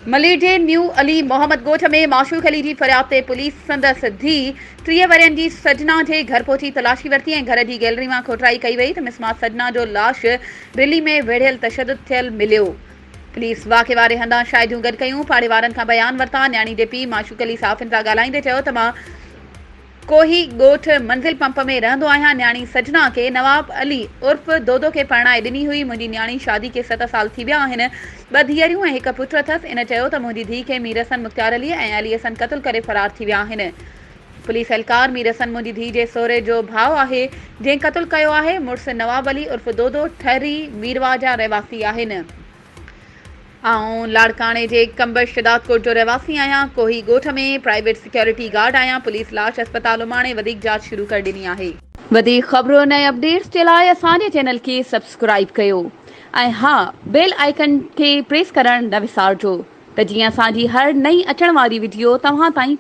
मलीर जे new Ali Mohammad गोठ में माशूक अली जी फरियाद ते पुलिस संदसि धी 30 वरियनि जी सजना जे घर पहुची तलाशी वरिती ऐं घर जी गैलरी मां खोटराई कई वई त मिसमात सजना जो लाश रिली में वेढ़ियल तशद्दुद थियल मिलियो। पुलिस वाक़े वारे हंधा शाहिदियूं गॾु कयूं, पाड़े वारनि खां बयान वरिता। न्याणी जे पीउ माशूक अली साफ़िन सां ॻाल्हाईंदे चयो त मां कोही ॻोठ मंज़िल पंप में रहंदो आहियां। न्याणी सजना के नवाब अली उर्फ दोदो के परणाए ॾिनी हुई। मुंहिंजी न्याणी शादी के 7 साल थी विया आहिनि। 2 धीअरूं ऐं 1 पुटु अथसि। इन चयो त मुंहिंजी धीउ खे मीर हसन मुख़्तियार अली ऐं अली हसन क़त्ल करे फरार थी विया आहिनि। पुलिस एहलकार मीर हसन मुंहिंजी धीउ जे सहुरे जो भाउ आहे जंहिं क़त्ल कयो आहे। मुड़ुसु नवाब अली उर्फ दोदो ठहरी मीरवा जा रहवासी आहिनि। आऊं लाड़काणे जे कंबर शदादकोट जो रहवासी आहियां। कोही ॻोठ में प्राइवेट सिक्योरिटी गार्ड आहियां। पुलिस लाश अस्पताल उमाणे वधीक जांच शुरू करे ॾिनी आहे। वधीक ख़बरूं ऐं अपडेट्स जे लाइ असांजे चैनल खे सब्सक्राइब कयो ऐं हा, बेल आइकन खे प्रेस करणु न विसारिजो त जीअं असांजी हर नई अचण वारी वीडियो तव्हां ताईं